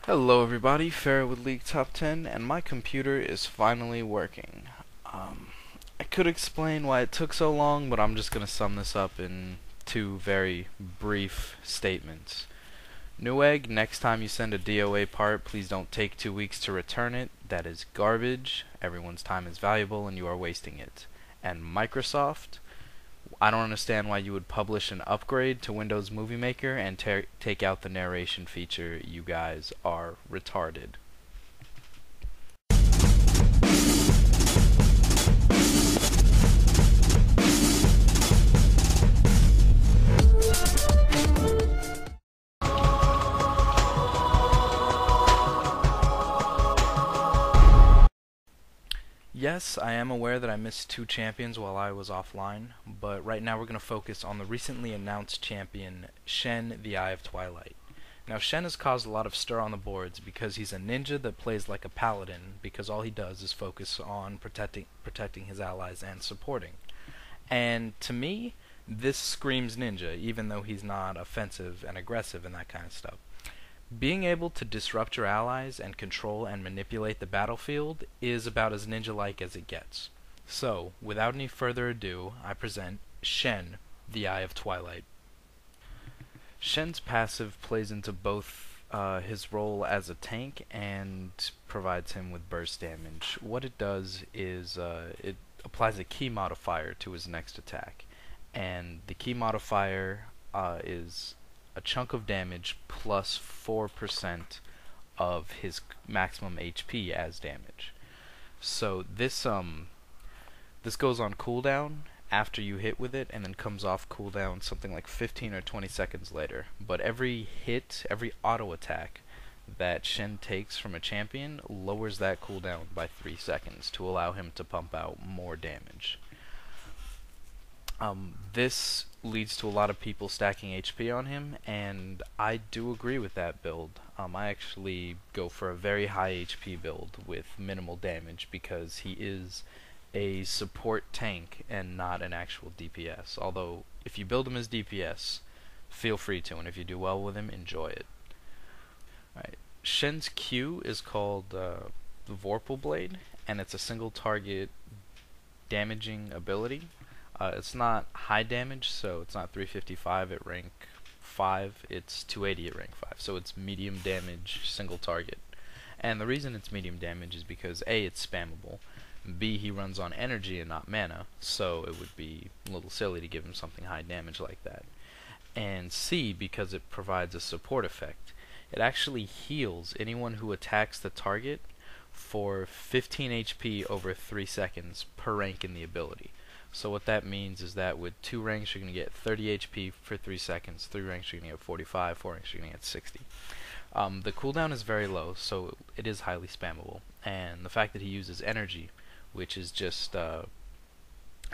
Hello everybody, Farrah with League Top 10, and my computer is finally working. I could explain why it took so long, but I'm just going to sum this up in two very brief statements. Newegg, next time you send a DOA part, please don't take 2 weeks to return it. That is garbage. Everyone's time is valuable and you are wasting it. And Microsoft, I don't understand why you would publish an upgrade to Windows Movie Maker and take out the narration feature. You guys are retarded. Yes, I am aware that I missed two champions while I was offline, but right now we're going to focus on the recently announced champion, Shen, the Eye of Twilight. Now, Shen has caused a lot of stir on the boards because he's a ninja that plays like a paladin, because all he does is focus on protecting his allies and supporting. And to me, this screams ninja, even though he's not offensive and aggressive and that kind of stuff. Being able to disrupt your allies and control and manipulate the battlefield is about as ninja-like as it gets. So, without any further ado, I present Shen, the Eye of Twilight. Shen's passive plays into both his role as a tank and provides him with burst damage. What it does is it applies a key modifier to his next attack, and the key modifier is a chunk of damage plus 4% of his maximum HP as damage. So this goes on cooldown after you hit with it, and then comes off cooldown something like 15 or 20 seconds later. But every hit, every auto attack that Shen takes from a champion lowers that cooldown by 3 seconds to allow him to pump out more damage. This leads to a lot of people stacking HP on him, and I do agree with that build. I actually go for a very high HP build with minimal damage because he is a support tank and not an actual DPS. Although, if you build him as DPS, feel free to, and if you do well with him, enjoy it. Alright. Shen's Q is called the Vorpal Blade, and it's a single target damaging ability. It's not high damage, so it's not 355 at rank 5, it's 280 at rank 5, so it's medium damage, single target. And the reason it's medium damage is because A, it's spammable, B, he runs on energy and not mana, so it would be a little silly to give him something high damage like that. And C, because it provides a support effect. It actually heals anyone who attacks the target for 15 HP over 3 seconds per rank in the ability. So what that means is that with 2 ranks you're going to get 30 HP for 3 seconds, 3 ranks you're going to get 45, 4 ranks you're going to get 60. The cooldown is very low, so it is highly spammable. And the fact that he uses energy, which is just,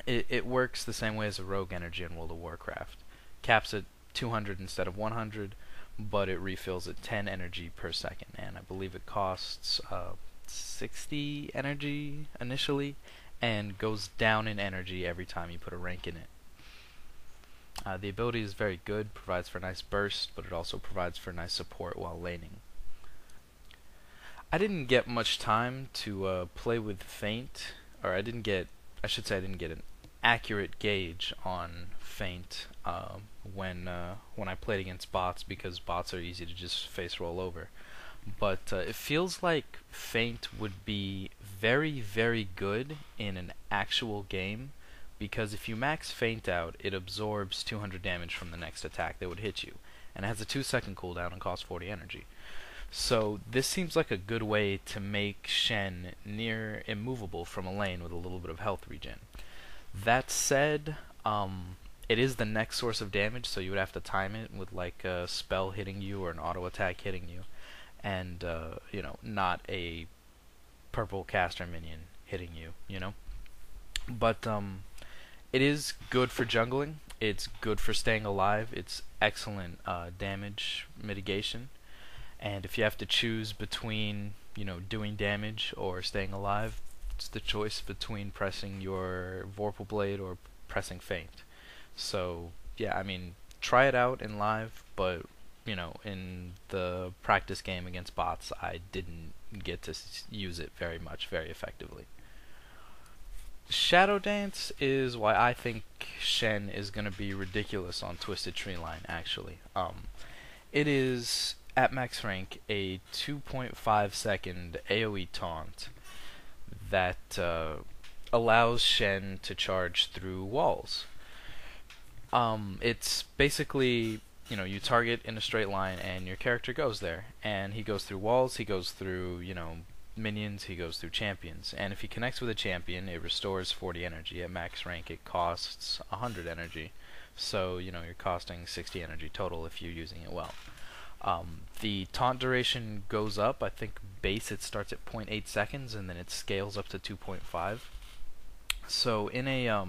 it works the same way as a rogue energy in World of Warcraft. Caps at 200 instead of 100, but it refills at 10 energy per second. And I believe it costs 60 energy initially, and goes down in energy every time you put a rank in it. The ability is very good, provides for a nice burst, but it also provides for nice support while laning. I didn't get much time to play with Feint, or I didn't get an accurate gauge on Feint when I played against bots, because bots are easy to just face roll over. But it feels like Feint would be very, very good in an actual game, because if you max Feint out, it absorbs 200 damage from the next attack that would hit you, and it has a 2-second cooldown and costs 40 energy. So this seems like a good way to make Shen near immovable from a lane with a little bit of health regen. That said, it is the next source of damage, so you would have to time it with like a spell hitting you or an auto attack hitting you. And, you know, not a purple caster minion hitting you, you know? But, it is good for jungling, it's good for staying alive, it's excellent damage mitigation, and if you have to choose between, you know, doing damage or staying alive, it's the choice between pressing your Vorpal Blade or pressing Feint. So, yeah, I mean, try it out in live, but you know, in the practice game against bots, I didn't get to use it very much, very effectively. Shadow Dance is why I think Shen is going to be ridiculous on Twisted Tree Line, actually. It is, at max rank, a 2.5 second AoE taunt that allows Shen to charge through walls. It's basically, you know, you target in a straight line and your character goes there, and he goes through walls, he goes through, you know, minions, he goes through champions, and if he connects with a champion, it restores 40 energy. At max rank, it costs 100 energy, so, you know, you're costing 60 energy total if you're using it well. The taunt duration goes up. I think base it starts at 0.8 seconds, and then it scales up to 2.5. So in a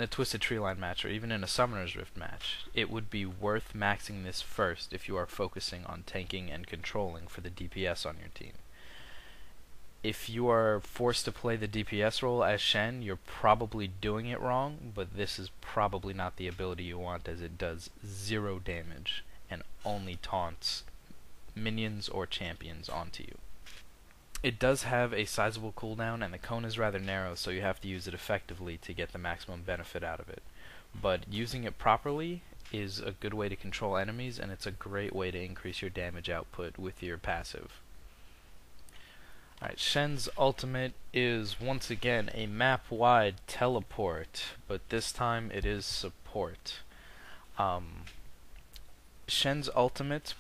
Twisted Treeline match, or even in a Summoner's Rift match, it would be worth maxing this first if you are focusing on tanking and controlling for the DPS on your team. If you are forced to play the DPS role as Shen, you're probably doing it wrong, but this is probably not the ability you want, as it does 0 damage and only taunts minions or champions onto you. It does have a sizable cooldown, and the cone is rather narrow, so you have to use it effectively to get the maximum benefit out of it. But using it properly is a good way to control enemies, and it's a great way to increase your damage output with your passive. Alright, Shen's ultimate is once again a map-wide teleport, but this time it is support. Shen's ultimate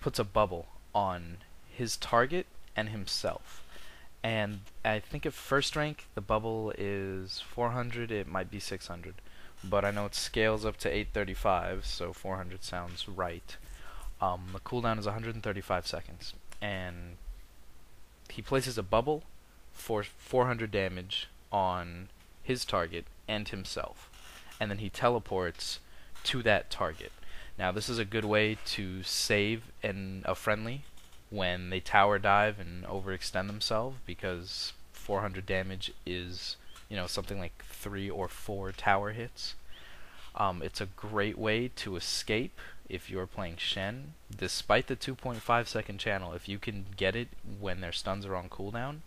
puts a bubble on his target and himself. And I think at first rank the bubble is 400, it might be 600. But I know it scales up to 835, so 400 sounds right. The cooldown is 135 seconds. And he places a bubble for 400 damage on his target and himself. And then he teleports to that target. Now this is a good way to save a friendly when they tower dive and overextend themselves, because 400 damage is, you know, something like 3 or 4 tower hits. It's a great way to escape if you're playing Shen. Despite the 2.5 second channel, if you can get it when their stuns are on cooldown,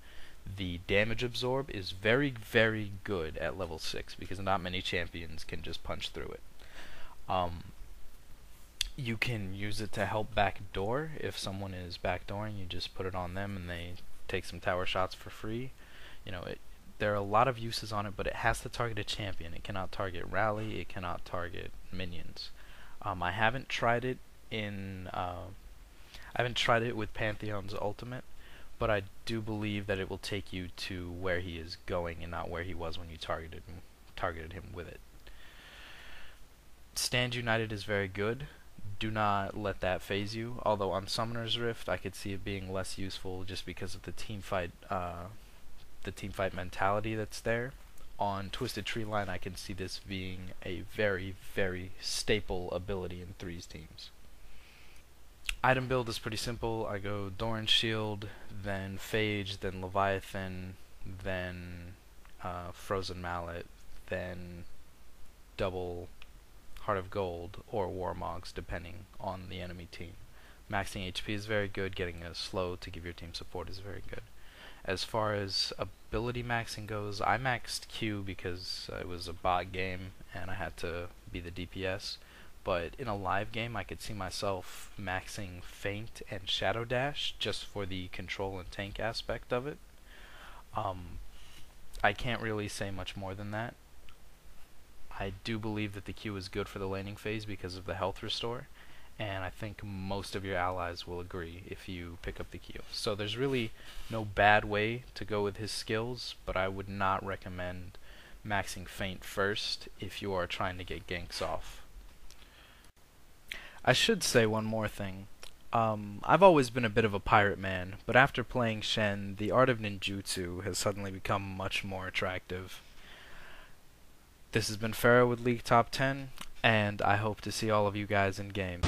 the damage absorb is very, very good at level 6, because not many champions can just punch through it. You can use it to help backdoor. If someone is backdooring, you just put it on them and they take some tower shots for free. You know, there are a lot of uses on it, but it has to target a champion. It cannot target rally. It cannot target minions. I haven't tried it with Pantheon's ultimate, but I do believe that it will take you to where he is going and not where he was when you targeted him with it. Stand United is very good. Do not let that phase you. Although on Summoner's Rift, I could see it being less useful just because of the team fight mentality that's there. On Twisted Tree Line, I can see this being a very, very staple ability in 3's teams. Item build is pretty simple. I go Doran Shield, then Phage, then Leviathon, then Frozen Mallet, then double Heart of Gold or Warmogs, depending on the enemy team. Maxing HP is very good. Getting a slow to give your team support is very good. As far as ability maxing goes, I maxed Q because it was a bot game and I had to be the DPS. But in a live game, I could see myself maxing Feint and Shadow Dash just for the control and tank aspect of it. I can't really say much more than that. I do believe that the Q is good for the laning phase because of the health restore, and I think most of your allies will agree if you pick up the Q. So there's really no bad way to go with his skills, but I would not recommend maxing Feint first if you are trying to get ganks off. I should say one more thing. I've always been a bit of a pirate man, but after playing Shen, the art of ninjutsu has suddenly become much more attractive. This has been Pharaoh with League Top 10, and I hope to see all of you guys in game.